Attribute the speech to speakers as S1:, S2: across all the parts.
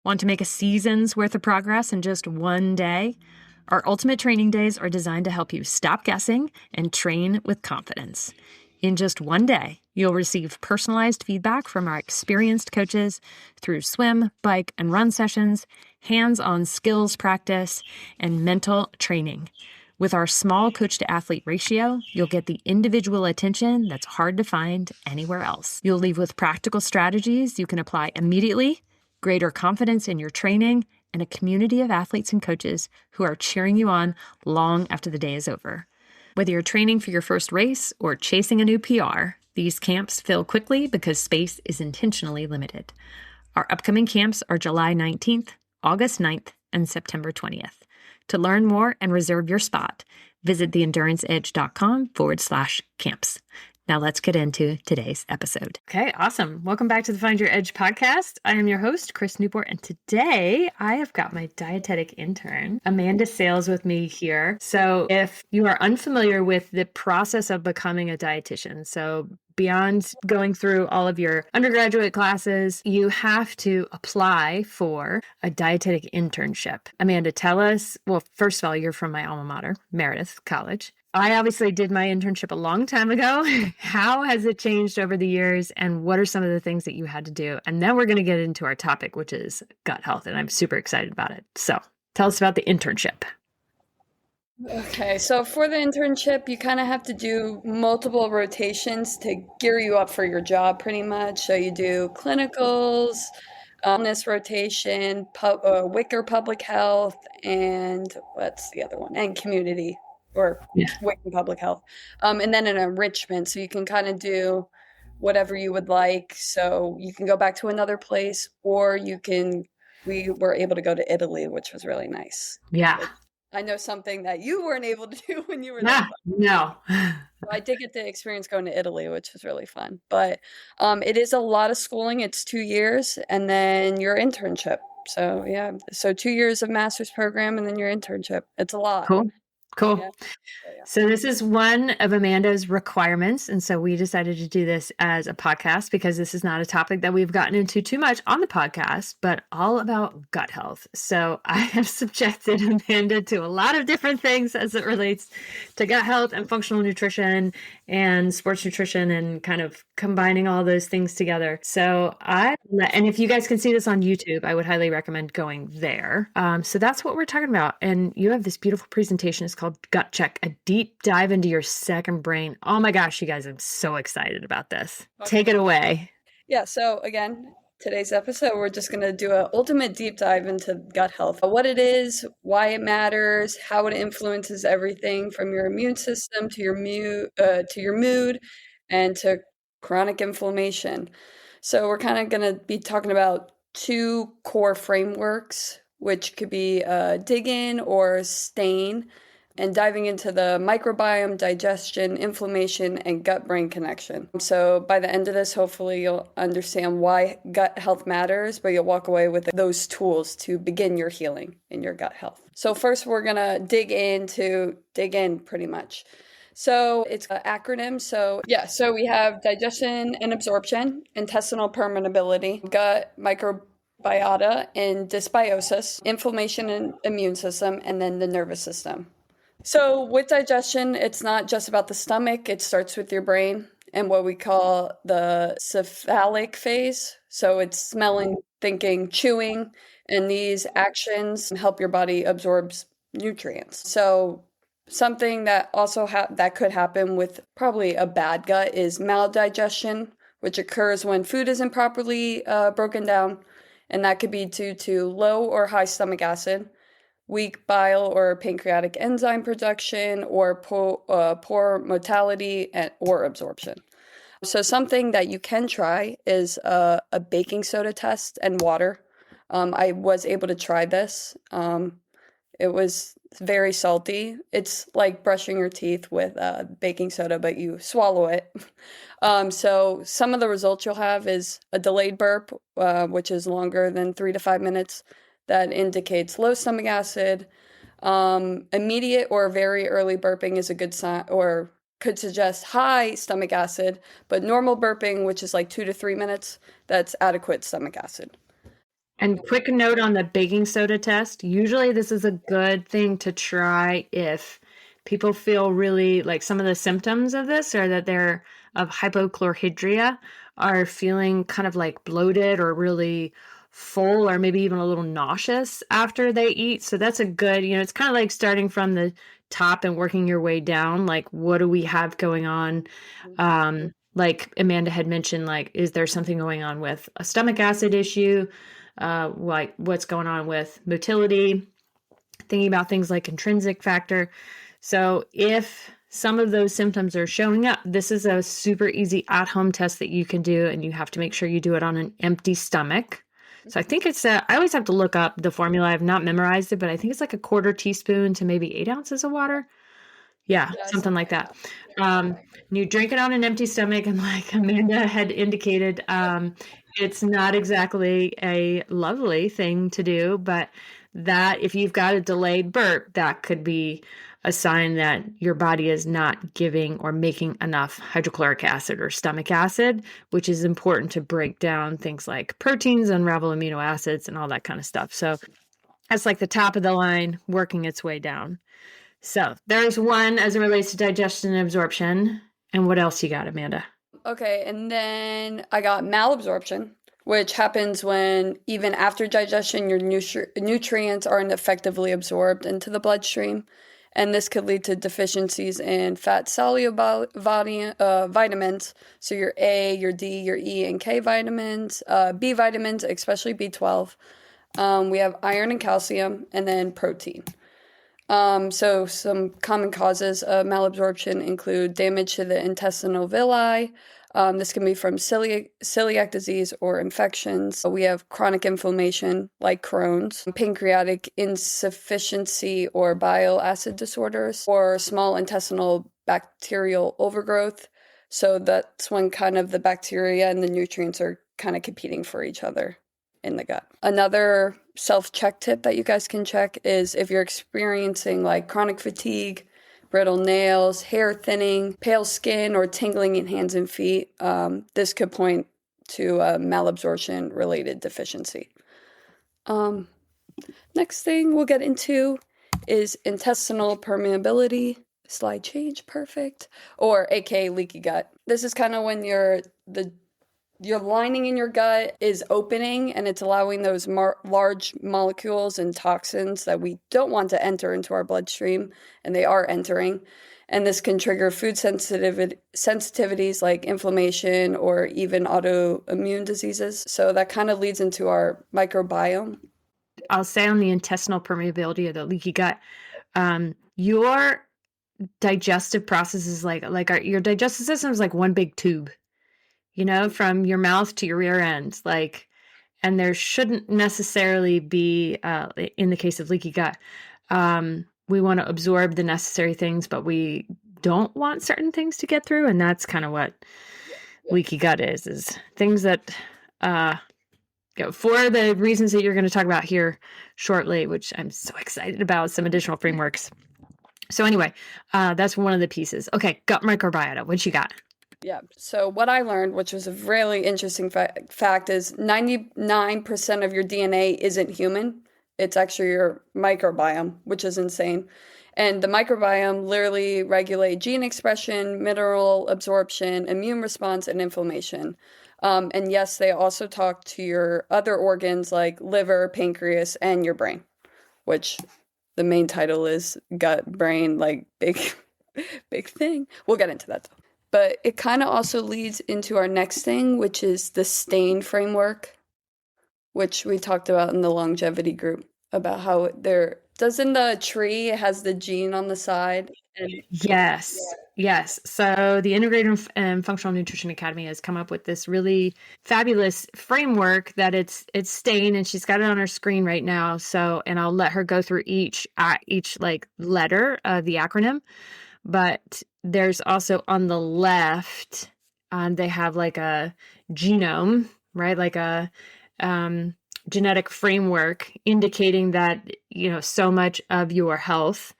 S1: Want to make a season's worth of progress in just one day? Our Ultimate Training Days are designed to help you stop guessing and train with confidence. In just one day, you'll receive personalized feedback from our experienced coaches through swim, bike, and run sessions, hands-on skills practice, and mental training. With our small coach-to-athlete ratio, you'll get the individual attention that's hard to find anywhere else. You'll leave with practical strategies you can apply immediately, greater confidence in your training, and a community of athletes and coaches who are cheering you on long after the day is over. Whether you're training for your first race or chasing a new PR, these camps fill quickly because space is intentionally limited. Our upcoming camps are July 19th, August 9th, and September 20th. To learn more and reserve your spot, visit theenduranceedge.com/camps. Now let's get into today's episode. Okay, awesome. Welcome back to the Find Your Edge podcast. I am your host, Chris Newport, and today I have got my dietetic intern, Amanda Sales, with me here. So if you are unfamiliar with the process of becoming a dietitian, so beyond going through all of your undergraduate classes, you have to apply for a dietetic internship. Amanda, tell us, well, first of all, you're from my alma mater, Meredith College. I obviously did my internship a long time ago. How has it changed over the years, and what are some of the things that you had to do? And then we're going to get into our topic, which is gut health, and I'm super excited about it. So tell us about the internship.
S2: Okay, so for the internship, you kind of have to do multiple rotations to gear you up for your job pretty much. So you do clinicals, wellness rotation, Wicker public health, and what's the other one? And community or Wicker public health. And then an enrichment. So you can kind of do whatever you would like. So you can go back to another place, or we were able to go to Italy, which was really nice.
S1: Yeah.
S2: I know something that you weren't able to do when you were there.
S1: No.
S2: I did get the experience going to Italy, which was really fun. But it is a lot of schooling. It's 2 years, and then your internship. So, yeah. So 2 years of master's program, and then your internship. It's a lot.
S1: Cool.
S2: Yeah.
S1: So this is one of Amanda's requirements. And so we decided to do this as a podcast because this is not a topic that we've gotten into too much on the podcast, but all about gut health. So I have subjected Amanda to a lot of different things as it relates to gut health and functional nutrition and sports nutrition and kind of combining all those things together. So and if you guys can see this on YouTube, I would highly recommend going there. So that's what we're talking about. And you have this beautiful presentation. It's called Gut Check, a deep dive into your second brain. Oh my gosh, you guys, I'm so excited about this. Okay. Take it away.
S2: Yeah. So again, today's episode, we're just going to do an ultimate deep dive into gut health, what it is, why it matters, how it influences everything from your immune system to your mood and to chronic inflammation. So we're kind of going to be talking about 2 core frameworks, which could be DIGIN or STAIN, and diving into the microbiome, digestion, inflammation, and gut-brain connection. So by the end of this, hopefully you'll understand why gut health matters, but you'll walk away with those tools to begin your healing in your gut health. So first we're going to dig in pretty much. So it's an acronym. So we have digestion and absorption, intestinal permeability, gut microbiota and dysbiosis, inflammation and immune system, and then the nervous system. So with digestion, it's not just about the stomach. It starts with your brain and what we call the cephalic phase. So it's smelling, thinking, chewing, and these actions help your body absorb nutrients. So something that also that could happen with probably a bad gut is maldigestion, which occurs when food isn't properly broken down, and that could be due to low or high stomach acid, weak bile or pancreatic enzyme production, or poor motility or absorption. So something that you can try is a baking soda test and water. I was able to try this. It was very salty. It's like brushing your teeth with baking soda, but you swallow it. So some of the results you'll have is a delayed burp, which is longer than 3 to 5 minutes. That indicates low stomach acid. Immediate or very early burping is a good sign, or could suggest high stomach acid, but normal burping, which is like 2 to 3 minutes, that's adequate stomach acid.
S1: And quick note on the baking soda test. Usually this is a good thing to try if people feel really like some of the symptoms of this are that they're of hypochlorhydria, are feeling kind of like bloated or really full or maybe even a little nauseous after they eat. So that's a good, it's kind of like starting from the top and working your way down. Like, what do we have going on? Like Amanda had mentioned, like, is there something going on with a stomach acid issue? Like what's going on with motility, thinking about things like intrinsic factor. So if some of those symptoms are showing up, this is a super easy at-home test that you can do, and you have to make sure you do it on an empty stomach. So I think I always have to look up the formula. I've not memorized it, but I think it's like a 1/4 teaspoon to maybe 8 ounces of water. Yeah, something like that. You drink it on an empty stomach, and like Amanda had indicated, it's not exactly a lovely thing to do, but that if you've got a delayed burp, that could be a sign that your body is not giving or making enough hydrochloric acid or stomach acid, which is important to break down things like proteins, unravel amino acids, and all that kind of stuff. So that's like the top of the line working its way down. So there's one as it relates to digestion and absorption. And what else you got, Amanda?
S2: Okay, and then I got malabsorption, which happens when even after digestion, your nutrients aren't effectively absorbed into the bloodstream. And this could lead to deficiencies in fat-soluble vitamins, so your A, your D, your E, and K vitamins, B vitamins, especially B12. We have iron and calcium, and then protein. So some common causes of malabsorption include damage to the intestinal villi. This can be from celiac disease or infections. We have chronic inflammation like Crohn's, pancreatic insufficiency or bile acid disorders, or small intestinal bacterial overgrowth. So that's when kind of the bacteria and the nutrients are kind of competing for each other in the gut. Another self-check tip that you guys can check is if you're experiencing like chronic fatigue, brittle nails, hair thinning, pale skin, or tingling in hands and feet, this could point to a malabsorption related deficiency. Next thing we'll get into is intestinal permeability. Slide change, perfect. Or aka leaky gut. This is kind of when your lining in your gut is opening and it's allowing those large molecules and toxins that we don't want to enter into our bloodstream, and they are entering. And this can trigger food sensitivities like inflammation or even autoimmune diseases. So that kind of leads into our microbiome.
S1: I'll say on the intestinal permeability of the leaky gut, your digestive process is your digestive system is like one big tube. From your mouth to your rear end, and there shouldn't necessarily be, in the case of leaky gut, we want to absorb the necessary things, but we don't want certain things to get through. And that's kind of what leaky gut is things that, for the reasons that you're going to talk about here shortly, which I'm so excited about, some additional frameworks. So anyway, that's one of the pieces. Okay. Gut microbiota. What you got?
S2: Yeah. So what I learned, which was a really interesting fact, is 99% of your DNA isn't human. It's actually your microbiome, which is insane. And the microbiome literally regulate gene expression, mineral absorption, immune response, and inflammation. And yes, they also talk to your other organs like liver, pancreas, and your brain, which the main title is gut, brain, like big thing. We'll get into that though. But it kind of also leads into our next thing, which is the STAIN framework, which we talked about in the longevity group, about how doesn't the tree has the gene on the side? And
S1: yes. So the Integrative and Functional Nutrition Academy has come up with this really fabulous framework that it's STAIN, and she's got it on her screen right now. So, and I'll let her go through each like letter of the acronym. But there's also on the left, they have like a genome, right? Like a genetic framework indicating that, so much of your health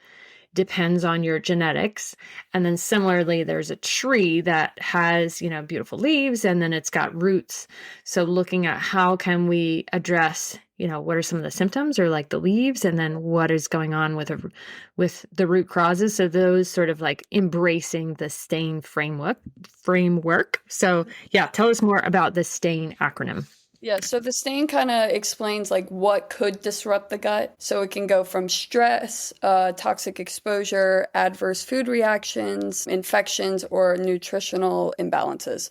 S1: depends on your genetics. And then similarly, there's a tree that has, beautiful leaves, and then it's got roots. So looking at how can we address, what are some of the symptoms or like the leaves, and then what is going on with the root causes. So those sort of like embracing the STAIN framework. So yeah, tell us more about the STAIN acronym.
S2: Yeah, so the STAIN kind of explains like what could disrupt the gut. So it can go from stress, toxic exposure, adverse food reactions, infections, or nutritional imbalances.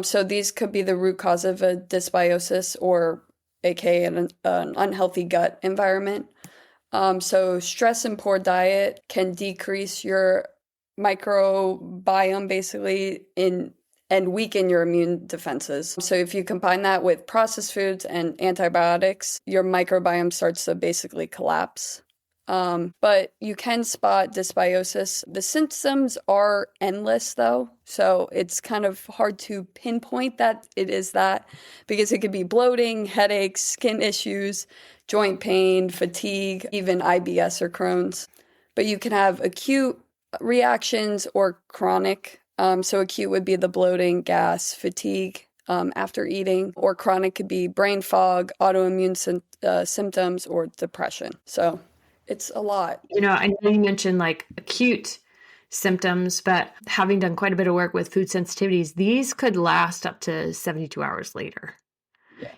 S2: So these could be the root cause of a dysbiosis, or aka an unhealthy gut environment. So stress and poor diet can decrease your microbiome basically and weaken your immune defenses. So if you combine that with processed foods and antibiotics, your microbiome starts to basically collapse. But you can spot dysbiosis. The symptoms are endless though, so it's kind of hard to pinpoint that it is that, because it could be bloating, headaches, skin issues, joint pain, fatigue, even IBS or Crohn's. But you can have acute reactions or chronic. So acute would be the bloating, gas, fatigue after eating, or chronic could be brain fog, autoimmune symptoms, or depression. So it's a lot.
S1: I know you mentioned like acute symptoms, but having done quite a bit of work with food sensitivities, these could last up to 72 hours later.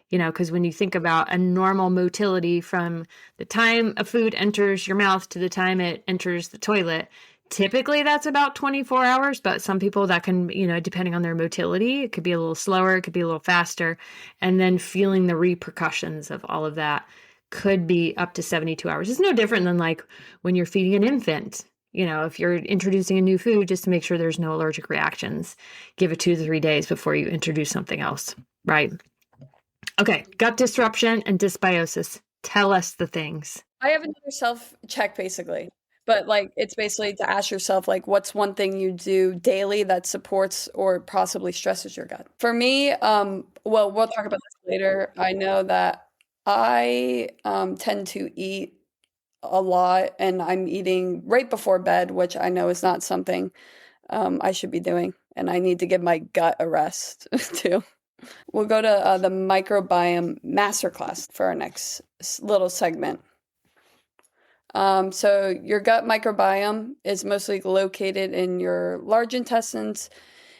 S2: Yeah.
S1: Because when you think about a normal motility from the time a food enters your mouth to the time it enters the toilet, typically that's about 24 hours, but some people that can, depending on their motility, it could be a little slower, it could be a little faster. And then feeling the repercussions of all of that could be up to 72 hours. It's no different than like when you're feeding an infant. If you're introducing a new food, just to make sure there's no allergic reactions, give it 2 to 3 days before you introduce something else, right? Okay, gut disruption and dysbiosis. Tell us the things.
S2: I have another self-check basically, but like it's basically to ask yourself like what's one thing you do daily that supports or possibly stresses your gut. For me, well, we'll talk about this later. I know that I tend to eat a lot, and I'm eating right before bed, which I know is not something I should be doing, and I need to give my gut a rest too. We'll go to the microbiome masterclass for our next little segment. So your gut microbiome is mostly located in your large intestines,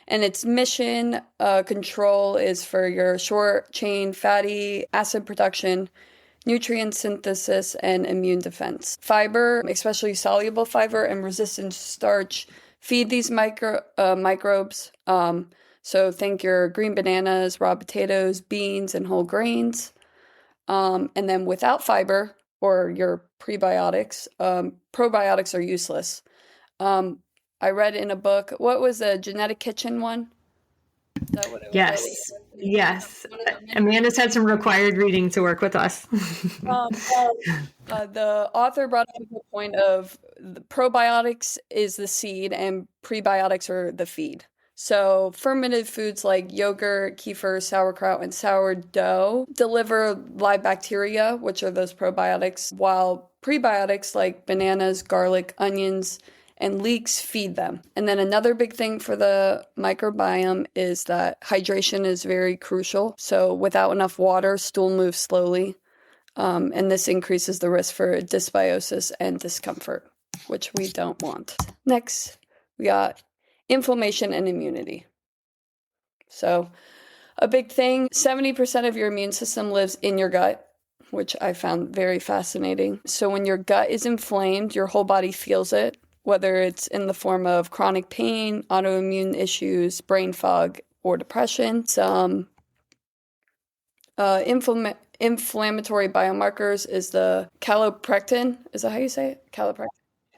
S2: and its mission control is for your short chain fatty acid production, nutrient synthesis, and immune defense. Fiber, especially soluble fiber and resistant starch, feed these microbes. So think your green bananas, raw potatoes, beans, and whole grains. And then without fiber or your prebiotics, probiotics are useless. I read in a book, what was the Genetic Kitchen one? Is that what it was?
S1: Yes. Amanda's had some required reading to work with us.
S2: The author brought up the point of the probiotics is the seed and prebiotics are the feed. So fermented foods like yogurt, kefir, sauerkraut, and sourdough deliver live bacteria, which are those probiotics, while prebiotics like bananas, garlic, onions, and leeks feed them. And then another big thing for the microbiome is that hydration is very crucial. So without enough water, stool moves slowly, and this increases the risk for dysbiosis and discomfort, which we don't want. Next, we got inflammation and immunity. So a big thing, 70% of your immune system lives in your gut, which I found very fascinating. So when your gut is inflamed, your whole body feels it, whether it's in the form of chronic pain, autoimmune issues, brain fog, or depression. Some inflammatory biomarkers is the calprotectin. Is that how you say it? Calprotectin.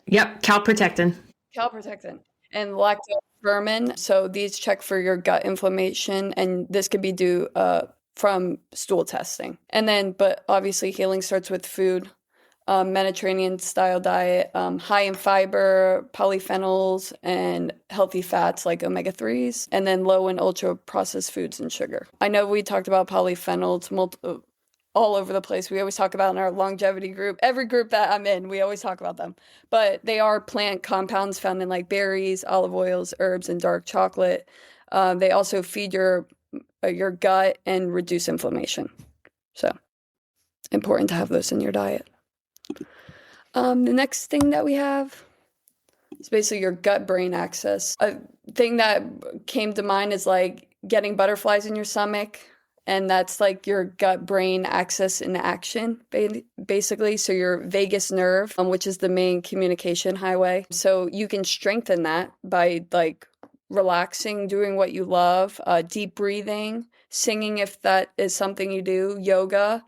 S1: Yep, calprotectin.
S2: Calprotectin. And lactofermin. So these check for your gut inflammation, and this could be due from stool testing. And then, but obviously healing starts with food. Mediterranean style diet, high in fiber, polyphenols, and healthy fats like omega-3s, and then low in ultra processed foods and sugar. I know we talked about polyphenols all over the place. We always talk about in our longevity group. Every group that I'm in, we always talk about them. But they are plant compounds found in like berries, olive oils, herbs, and dark chocolate. They also feed your gut and reduce inflammation. So, important to have those in your diet. The next thing that we have is basically your gut-brain axis. A thing that came to mind is like getting butterflies in your stomach, and that's like your gut-brain axis in action, basically. So your vagus nerve, which is the main communication highway. So you can strengthen that by like relaxing, doing what you love, deep breathing, singing if that is something you do, yoga,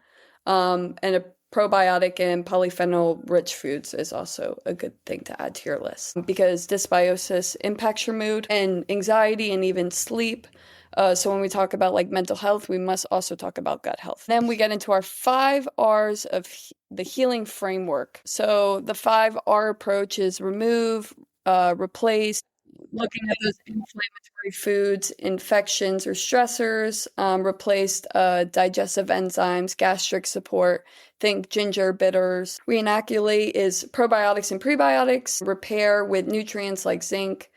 S2: and a probiotic and polyphenol-rich foods is also a good thing to add to your list because dysbiosis impacts your mood and anxiety and even sleep. So when we talk about like mental health, we must also talk about gut health. Then we get into our 5 R's of the healing framework. So the 5R approach is remove, replace, looking at those inflammatory foods, infections, or stressors, replaced digestive enzymes, gastric support, think ginger, bitters. Reinoculate is probiotics and prebiotics, repair with nutrients like zinc,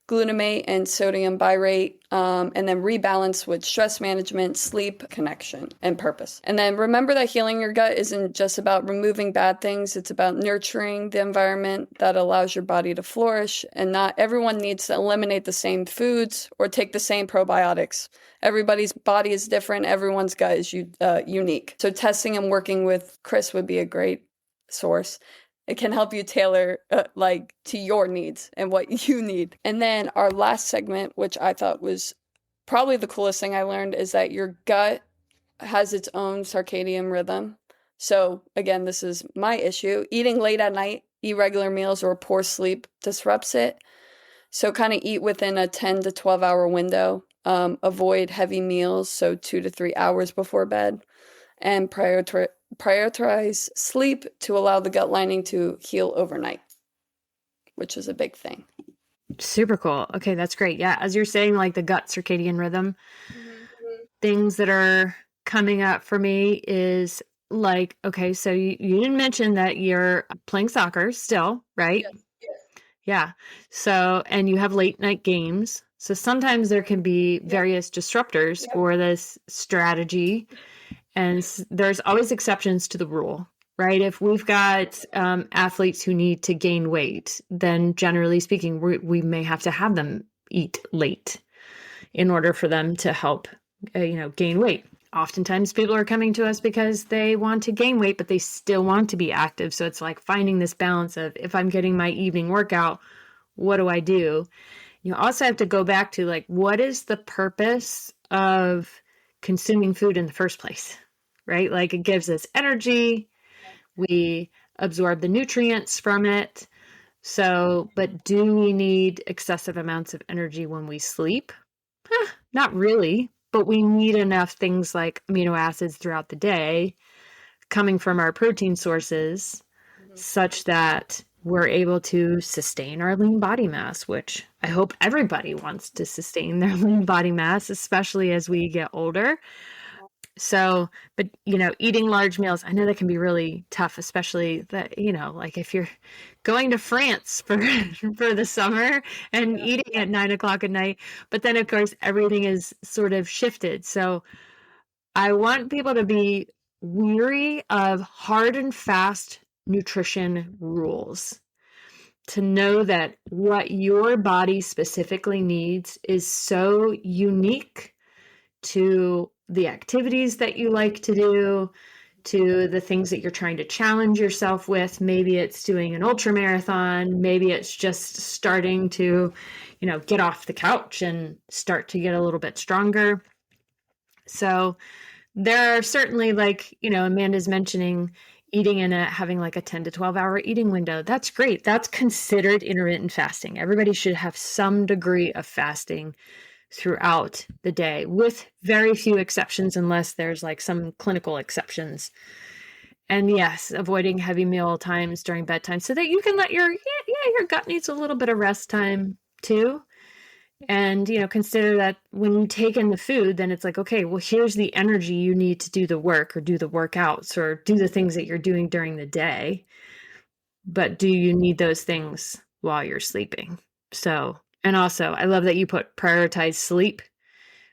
S2: glutamate, and sodium biurate, and then rebalance with stress management, sleep, connection, and purpose. And then remember that healing your gut isn't just about removing bad things, it's about nurturing the environment that allows your body to flourish, and not everyone needs to eliminate the same foods or take the same probiotics. Everybody's body is different, everyone's gut is unique. So testing and working with Chris would be a great source. It can help you tailor like to your needs and what you need. And then our last segment, which I thought was probably the coolest thing I learned, is that your gut has its own circadian rhythm. So again, this is my issue. Eating late at night, irregular meals, or poor sleep disrupts it. So kind of eat within a 10 to 12 hour window. Avoid heavy meals, so 2 to 3 hours before bed. And prioritize sleep to allow the gut lining to heal overnight, which is a big thing.
S1: Super cool. Okay, that's great. Yeah, as you're saying, like the gut circadian rhythm, things that are coming up for me is like, okay, so you didn't mention that you're playing soccer still, right?
S2: Yes.
S1: Yeah. So, and you have late night games. So sometimes there can be various disruptors for this strategy. And there's always exceptions to the rule, right? If we've got athletes who need to gain weight, then generally speaking, we may have to have them eat late in order for them to help, gain weight. Oftentimes people are coming to us because they want to gain weight, but they still want to be active. So it's like finding this balance of, if I'm getting my evening workout, what do I do? You also have to go back to like, what is the purpose of consuming food in the first place, right? Like it gives us energy. We absorb the nutrients from it. So, but do we need excessive amounts of energy when we sleep? Not really, but we need enough things like amino acids throughout the day coming from our protein sources such that we're able to sustain our lean body mass, which I hope everybody wants to sustain their lean body mass, especially as we get older. So, but eating large meals, I know that can be really tough, especially that, like if you're going to France for the summer and eating at 9 o'clock at night, but then of course everything is sort of shifted. So I want people to be weary of hard and fast nutrition rules, to know that what your body specifically needs is so unique to the activities that you like to do, to the things that you're trying to challenge yourself with. Maybe it's doing an ultra marathon. Maybe it's just starting to, get off the couch and start to get a little bit stronger. So there are certainly, like, Amanda's mentioning eating having like a 10 to 12 hour eating window. That's great. That's considered intermittent fasting. Everybody should have some degree of fasting throughout the day, with very few exceptions, unless there's like some clinical exceptions. And yes, avoiding heavy meal times during bedtime so that you can let your gut needs a little bit of rest time too. And, consider that when you take in the food, then it's like, okay, well, here's the energy you need to do the work or do the workouts or do the things that you're doing during the day. But do you need those things while you're sleeping? So, and also I love that you prioritize sleep,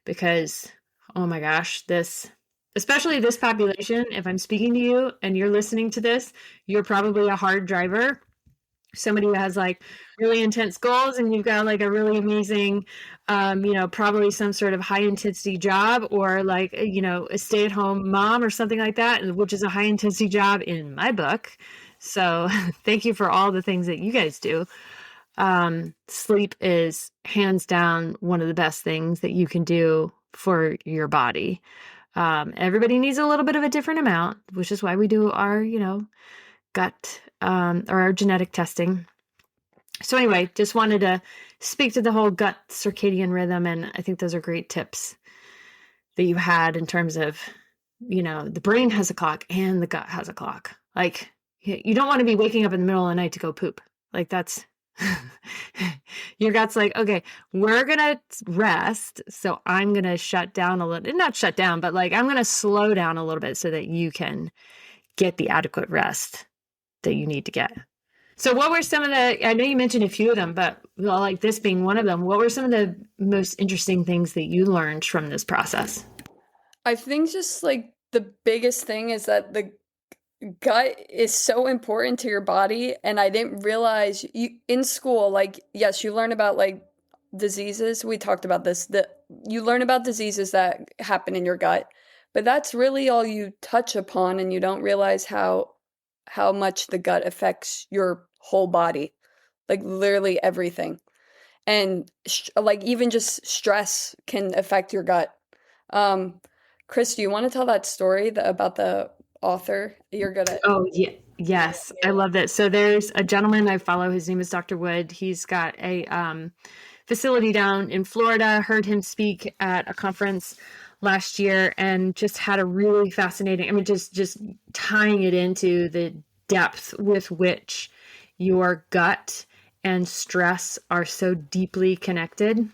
S1: because, oh my gosh, this especially this population, if I'm speaking to you and you're listening to this, you're probably a hard driver, somebody who has like really intense goals, and you've got like a really amazing, probably some sort of high intensity job, or like, a stay-at-home mom or something like that, which is a high intensity job in my book. So thank you for all the things that you guys do. Sleep is hands down one of the best things that you can do for your body. Everybody needs a little bit of a different amount, which is why we do our, gut, or our genetic testing. So anyway, just wanted to speak to the whole gut circadian rhythm. And I think those are great tips that you had in terms of, the brain has a clock and the gut has a clock. Like, you don't want to be waking up in the middle of the night to go poop. Like, that's your gut's like, okay, we're going to rest. So I'm going to shut down a little, not shut down, but like, I'm going to slow down a little bit so that you can get the adequate rest that you need to get. So what were some of I know you mentioned a few of them, but like this being one of them, what were some of the most interesting things that you learned from this process?
S2: I think just like the biggest thing is that the gut is so important to your body. And I didn't realize in school, like, yes, you learn about like diseases. We talked about this, you learn about diseases that happen in your gut, but that's really all you touch upon. And you don't realize how much the gut affects your whole body, like literally everything. And like even just stress can affect your gut. Chris, do you want to tell that story about the author? You're good at.
S1: Oh, yeah. Yes, I love that. So there's a gentleman I follow. His name is Dr. Wood. He's got a facility down in Florida. Heard him speak at a conference last year and just had a really fascinating, just tying it into the depth with which your gut and stress are so deeply connected.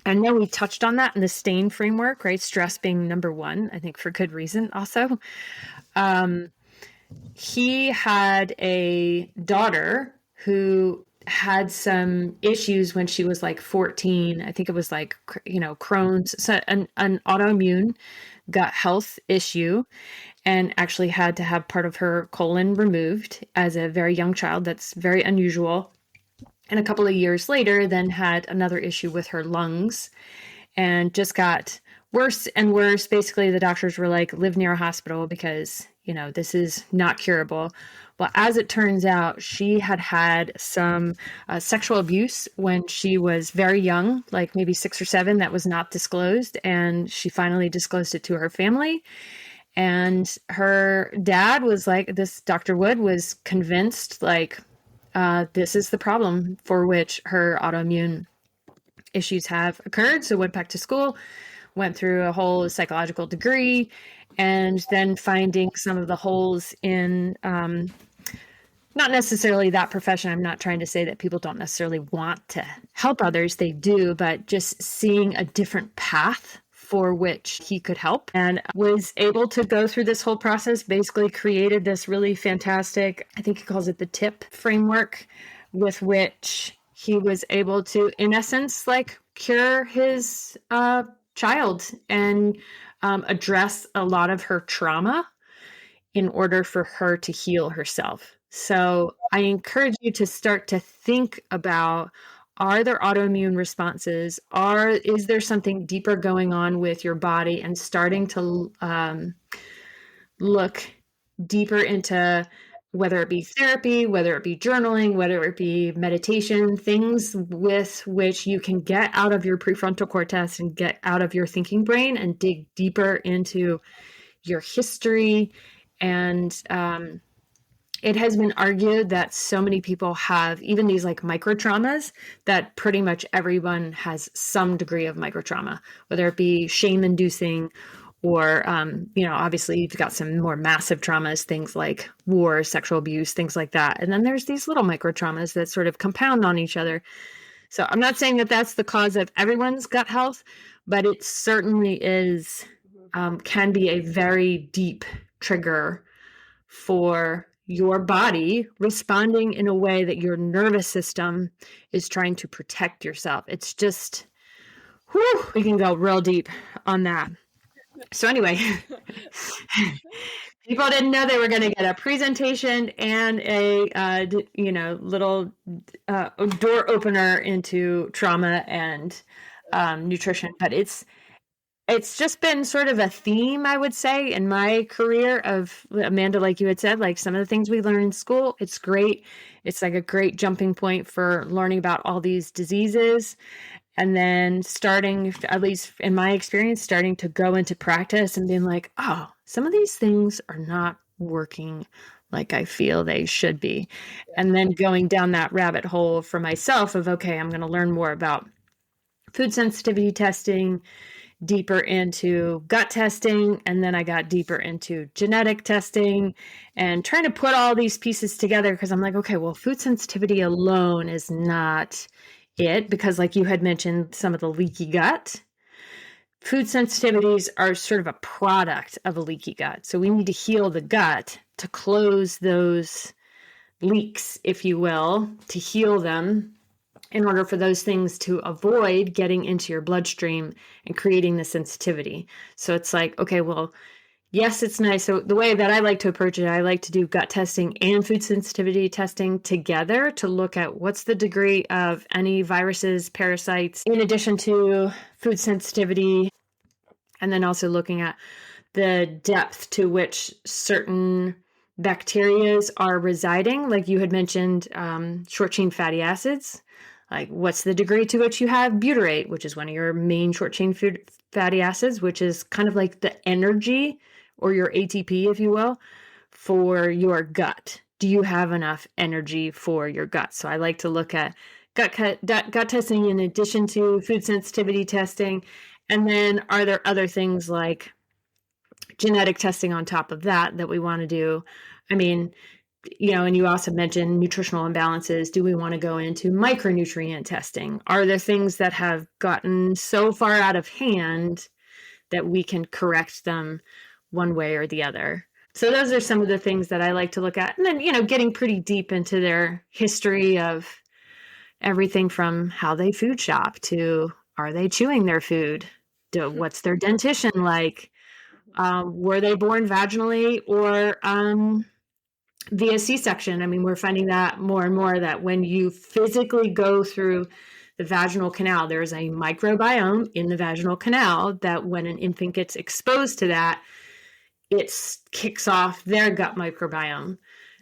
S1: I know we touched on that in the STAIN framework, right? Stress being number one, I think for good reason also. He had a daughter who had some issues when she was like 14. I think it was like, Crohn's, so an autoimmune gut health issue, and actually had to have part of her colon removed as a very young child. That's very unusual. And a couple of years later, then had another issue with her lungs and just got worse and worse. Basically, the doctors were like, live near a hospital because, this is not curable. Well, as it turns out, she had some sexual abuse when she was very young, like maybe 6 or 7, that was not disclosed. And she finally disclosed it to her family. And her dad was like, this Dr. Wood was convinced, like, this is the problem for which her autoimmune issues have occurred. So went back to school, went through a whole psychological degree, and then finding some of the holes in, not necessarily that profession. I'm not trying to say that people don't necessarily want to help others. They do, but just seeing a different path for which he could help, and was able to go through this whole process, basically created this really fantastic, I think he calls it the TIP framework, with which he was able to, in essence, like cure his child and address a lot of her trauma in order for her to heal herself. So I encourage you to start to think about, are there autoimmune responses? Is there something deeper going on with your body? And starting to look deeper into whether it be therapy, whether it be journaling, whether it be meditation, things with which you can get out of your prefrontal cortex and get out of your thinking brain and dig deeper into your history. And it has been argued that so many people have even these like micro traumas, that pretty much everyone has some degree of micro trauma, whether it be shame inducing or, obviously you've got some more massive traumas, things like war, sexual abuse, things like that. And then there's these little micro traumas that sort of compound on each other. So I'm not saying that that's the cause of everyone's gut health, but it certainly is, can be a very deep trigger for your body responding in a way that your nervous system is trying to protect yourself. It's just, we can go real deep on that. So anyway, people didn't know they were going to get a presentation and a little door opener into trauma and nutrition. But it's just been sort of a theme, I would say, in my career of, Amanda, like you had said, like some of the things we learn in school. It's great. It's like a great jumping point for learning about all these diseases. And then starting, at least in my experience, starting to go into practice and being like, oh, some of these things are not working like I feel they should be. And then going down that rabbit hole for myself of, okay, I'm going to learn more about food sensitivity testing, deeper into gut testing, and then I got deeper into genetic testing and trying to put all these pieces together because I'm like, okay, well, food sensitivity alone is not it, because like you had mentioned, some of the leaky gut. Food sensitivities are sort of a product of a leaky gut. So we need to heal the gut to close those leaks, if you will, to heal them in order for those things to avoid getting into your bloodstream and creating the sensitivity. So it's like, okay, well, yes, it's nice. So the way that I like to approach it, I like to do gut testing and food sensitivity testing together to look at what's the degree of any viruses, parasites, in addition to food sensitivity, and then also looking at the depth to which certain bacterias are residing. Like you had mentioned, short chain fatty acids. Like what's the degree to which you have butyrate, which is one of your main short chain fatty acids, which is kind of like the energy or your ATP, if you will, for your gut. Do you have enough energy for your gut? So I like to look at gut testing in addition to food sensitivity testing. And then are there other things like genetic testing on top of that we want to do? I mean, and you also mentioned nutritional imbalances. Do we want to go into micronutrient testing? Are there things that have gotten so far out of hand that we can correct them one way or the other? So those are some of the things that I like to look at. And then, getting pretty deep into their history of everything from how they food shop to are they chewing their food? What's their dentition like? Were they born vaginally or via C-section? I mean, we're finding that more and more that when you physically go through the vaginal canal, there's a microbiome in the vaginal canal that when an infant gets exposed to that, it kicks off their gut microbiome.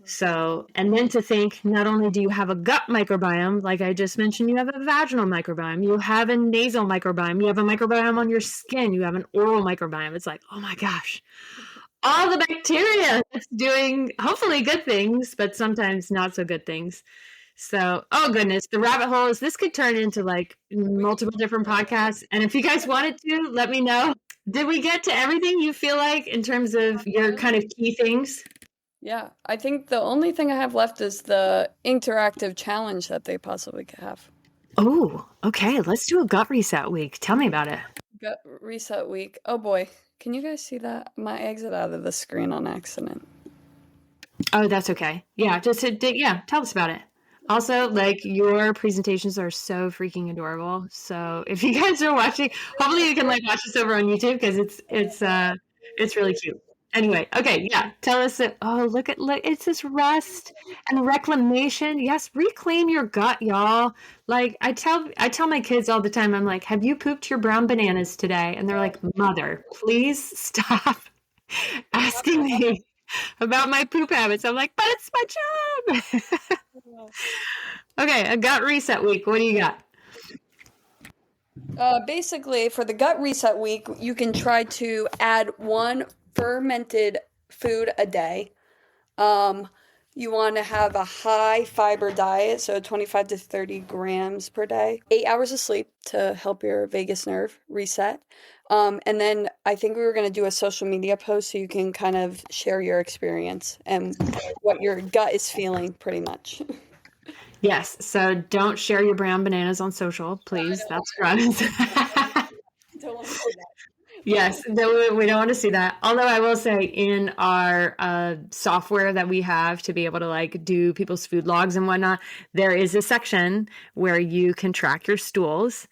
S1: So, and then to think, not only do you have a gut microbiome, like I just mentioned, you have a vaginal microbiome, you have a nasal microbiome, you have a microbiome on your skin, you have an oral microbiome. It's like, oh my gosh, all the bacteria that's doing hopefully good things, but sometimes not so good things. So, oh goodness, the rabbit holes, this could turn into like multiple different podcasts. And if you guys wanted to, let me know. Did we get to everything you feel like in terms of your kind of key things?
S2: Yeah, I think the only thing I have left is the interactive challenge that they possibly could have.
S1: Oh, okay. Let's do a gut reset week. Tell me about it.
S2: Gut reset week. Oh boy. Can you guys see that? My exit out of the screen on accident.
S1: Oh, that's okay. Yeah, tell us about it. Also, like your presentations are so freaking adorable. So if you guys are watching, hopefully you can like watch this over on YouTube because it's really cute. Anyway, okay, yeah. Tell us that. Oh, look, it's this rust and reclamation. Yes, reclaim your gut, y'all. Like I tell my kids all the time, I'm like, have you pooped your brown bananas today? And they're like, Mother, please stop asking me about my poop habits. I'm like, but it's my job. Okay, a gut reset week. What do you got?
S2: Basically, for the gut reset week, you can try to add one fermented food a day. You want to have a high fiber diet, so 25 to 30 grams per day. 8 hours of sleep to help your vagus nerve reset. And then I think we were going to do a social media post so you can kind of share your experience and what your gut is feeling pretty much.
S1: Yes. So don't share your brown bananas on social, please. That's gross.
S2: Don't want to see that.
S1: Yes, we don't want to see that. Although I will say in our software that we have to be able to like do people's food logs and whatnot, there is a section where you can track your stools.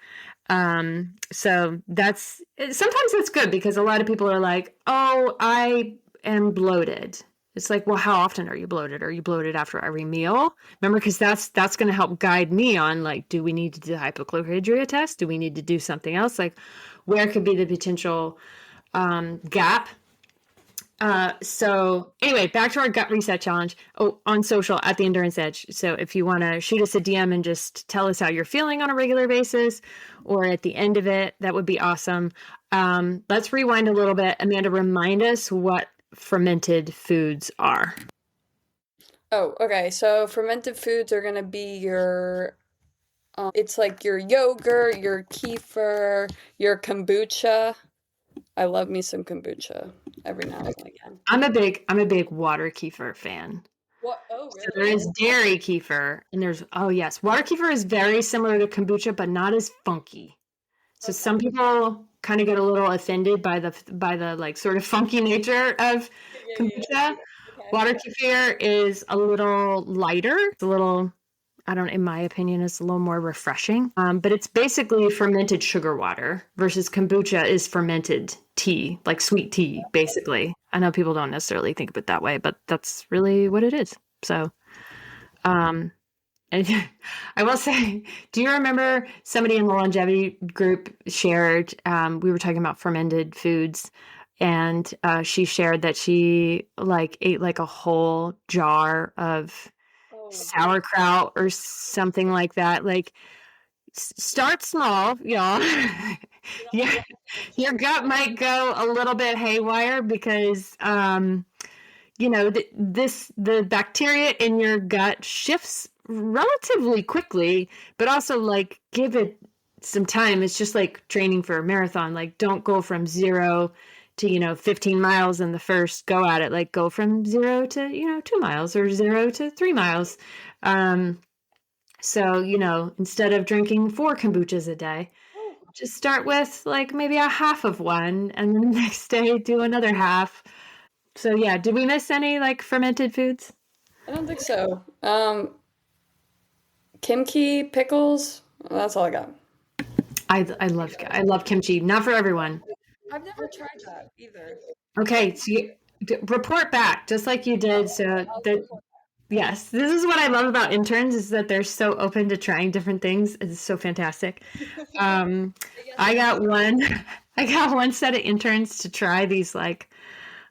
S1: So sometimes that's good because a lot of people are like, oh, I am bloated. It's like, well, how often are you bloated? Are you bloated after every meal? Remember, because that's going to help guide me on like, do we need to do hypochlorhydria test? Do we need to do something else? Like, where could be the potential gap? So anyway, back to our gut reset challenge. Oh, on social at the Endurance Edge. So if you want to shoot us a DM and just tell us how you're feeling on a regular basis, or at the end of it, that would be awesome. Let's rewind a little bit. Amanda, remind us what fermented foods are.
S2: Oh, okay. So fermented foods are going to be your, it's like your yogurt, your kefir, your kombucha. I love me some kombucha every now and again.
S1: I'm a big water kefir fan.
S2: What? Oh,
S1: So there
S2: really?
S1: is dairy kefir, and oh yes, water kefir is very similar to kombucha, but not as funky. So
S2: Okay.
S1: some people kind of get a little offended by the like sort of funky nature of kombucha.
S2: Okay.
S1: Water kefir is a little lighter. It's a little, in my opinion, it's a little more refreshing. But it's basically fermented sugar water versus kombucha is fermented tea, like sweet tea, basically. I know people don't necessarily think of it that way, but that's really what it is. So, and I will say, do you remember somebody in the longevity group shared, we were talking about fermented foods, and she shared that she like ate like a whole jar of sauerkraut or something like that. Like, start small, y'all. Yeah, your gut might go a little bit haywire because the bacteria in your gut shifts relatively quickly, but also like give it some time. It's just like training for a marathon. Like, don't go from 0 to 15 miles in the first go at it. Like, go from 0 to 2 miles or 0 to 3 miles. So instead of drinking 4 kombuchas a day, just start with like maybe a half of one, and then the next day do another half. So yeah, did we miss any like fermented foods?
S2: I don't think so. Kimchi, pickles. That's all I got.
S1: I love kimchi. Not for everyone.
S2: I've never tried that either.
S1: Okay, so report back just like you did. So that yes, this is what I love about interns is that they're so open to trying different things. It's so fantastic. I got one. I got one set of interns to try these like.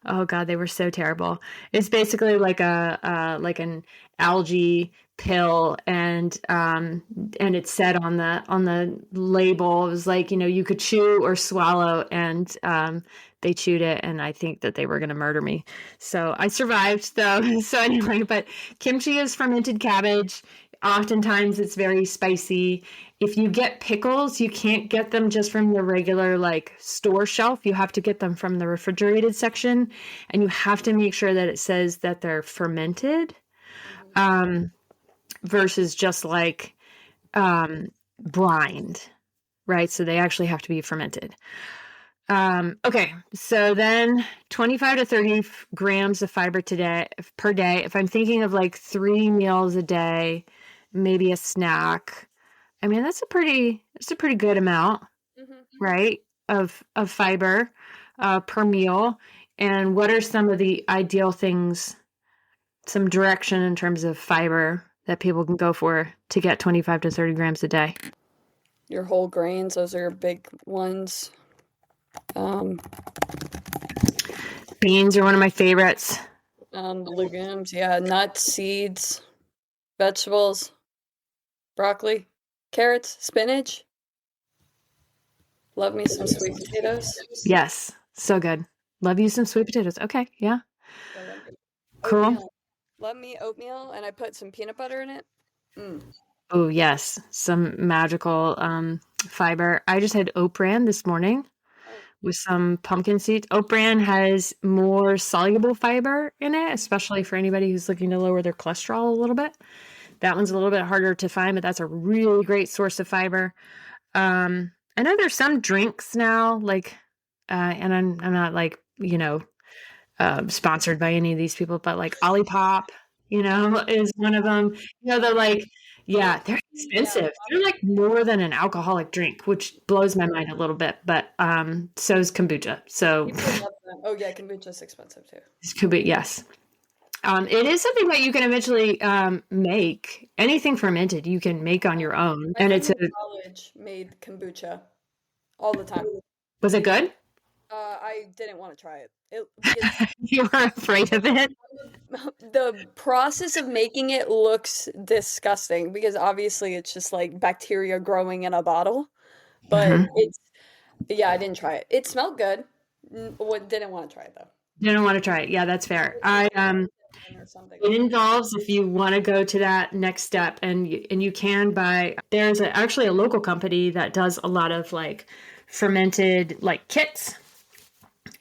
S1: Oh God, they were so terrible. It's basically like an algae pill, and it said on the label, it was like, you could chew or swallow, and they chewed it, and I think that they were gonna murder me. So I survived though. So anyway, but kimchi is fermented cabbage. Oftentimes it's very spicy. If you get pickles, you can't get them just from the regular like store shelf. You have to get them from the refrigerated section, and you have to make sure that it says that they're fermented, versus just like brined, right? So they actually have to be fermented. Okay, so then 25 to 30 grams of fiber per day. If I'm thinking of like 3 meals a day, maybe a snack. I mean, that's a pretty good amount, right? Of fiber per meal. And what are some of the ideal things, some direction in terms of fiber that people can go for to get 25 to 30 grams a day?
S2: Your whole grains, those are your big ones.
S1: Beans are one of my favorites.
S2: Legumes, yeah, nuts, seeds, vegetables, broccoli, carrots, spinach. Love me some sweet potatoes.
S1: Yes, so good. Love you some sweet potatoes. Okay, yeah. Cool.
S2: Oatmeal. Love me oatmeal, and I put some peanut butter in it.
S1: Oh, yes, some magical fiber. I just had oat bran this morning with some pumpkin seeds. Oat bran has more soluble fiber in it, especially for anybody who's looking to lower their cholesterol a little bit. That one's a little bit harder to find, but that's a really great source of fiber. I know there's some drinks now, like, and I'm not like, sponsored by any of these people, but like Olipop, is one of them. They're like, Yeah, they're expensive. They're like more than an alcoholic drink, which blows my mind a little bit, but so is kombucha. So
S2: People love them. Oh yeah, kombucha's expensive too.
S1: this could be, yes. It is something that you can eventually make. Anything fermented you can make on your own.
S2: My
S1: And
S2: friend
S1: it's a,
S2: in college made kombucha all the time.
S1: was it good?
S2: I didn't want to try it. Because
S1: You were afraid of it?
S2: the process of making it looks disgusting because obviously it's just like bacteria growing in a bottle. But
S1: Mhm.
S2: I didn't try it. It smelled good. Didn't want to try it though.
S1: You don't want to try it. Yeah, that's fair.
S2: Or something.
S1: It involves, if you want to go to that next step, and you can buy, there's actually a local company that does a lot of like fermented like kits.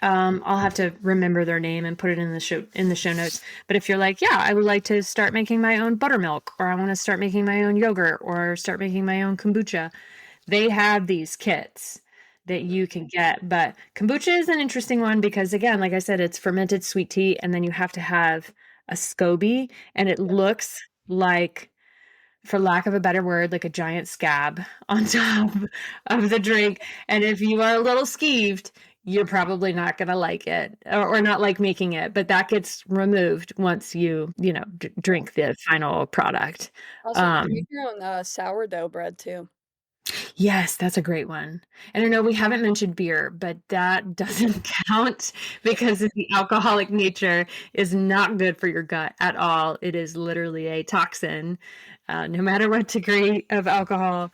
S1: I'll have to remember their name and put it in the show notes. But if you're like, yeah, I would like to start making my own buttermilk, or I want to start making my own yogurt, or start making my own kombucha, they have these kits that you can get. But kombucha is an interesting one because, again, like I said, it's fermented sweet tea, and then you have to have a SCOBY, and it looks like, for lack of a better word, like a giant scab on top of the drink. And if you are a little skeeved, you're probably not going to like it, or not like making it, but that gets removed once you drink the final product.
S2: Also, you can make your own sourdough bread too.
S1: Yes, that's a great one. And I know we haven't mentioned beer, but that doesn't count because of the alcoholic nature is not good for your gut at all. It is literally a toxin, no matter what degree of alcohol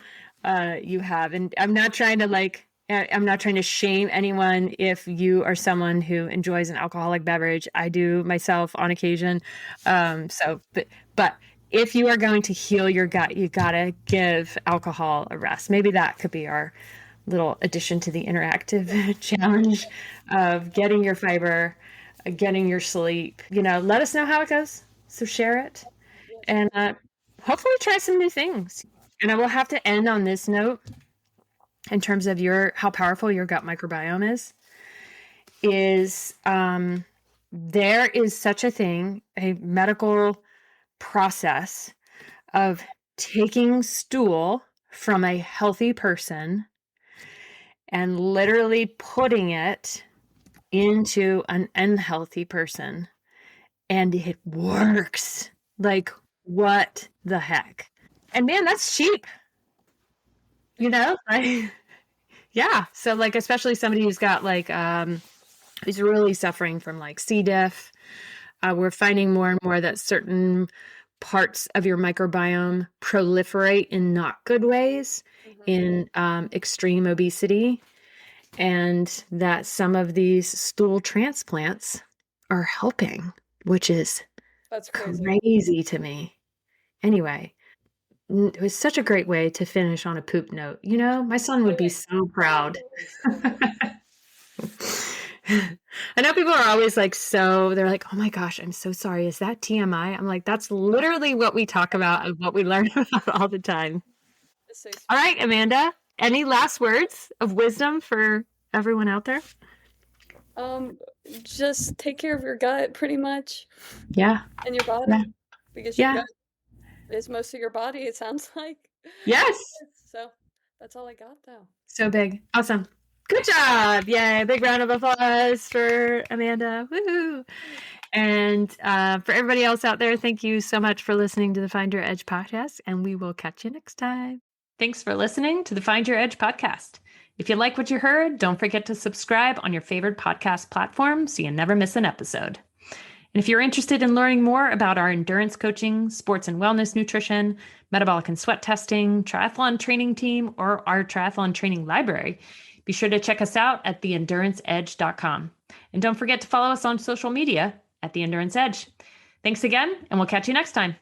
S1: you have. And I'm not trying to shame anyone if you are someone who enjoys an alcoholic beverage. I do myself on occasion. But if you are going to heal your gut, you gotta give alcohol a rest. Maybe that could be our little addition to the interactive challenge of getting your fiber, getting your sleep. Let us know how it goes. So share it, and hopefully try some new things. And I will have to end on this note in terms of how powerful your gut microbiome is there is such a thing, a medical process of taking stool from a healthy person and literally putting it into an unhealthy person. And it works. Like, what the heck? And man, that's cheap. Yeah. So like, especially somebody who's got like, who's really suffering from like C. diff. We're finding more and more that certain parts of your microbiome proliferate in not good ways, in extreme obesity, and that some of these stool transplants are helping, which is
S2: That's
S1: crazy to me. Anyway, it was such a great way to finish on a poop note. My son would be so proud. I know people are always like, they're like, oh my gosh, I'm so sorry. Is that TMI? I'm like, that's literally what we talk about and what we learn about all the time. All right, Amanda, any last words of wisdom for everyone out there?
S2: Just take care of your gut pretty much.
S1: Yeah.
S2: And your body.
S1: Yeah.
S2: Because your gut is most of your body, it sounds like.
S1: Yes.
S2: So that's all I got though.
S1: So big. Awesome. Good job. Yay. Big round of applause for Amanda. Woohoo. And for everybody else out there, thank you so much for listening to the Find Your Edge podcast, and we will catch you next time. Thanks for listening to the Find Your Edge podcast. If you like what you heard, don't forget to subscribe on your favorite podcast platform so you never miss an episode. And if you're interested in learning more about our endurance coaching, sports and wellness nutrition, metabolic and sweat testing, triathlon training team, or our triathlon training library, be sure to check us out at theenduranceedge.com. And don't forget to follow us on social media at The Endurance Edge. Thanks again, and we'll catch you next time.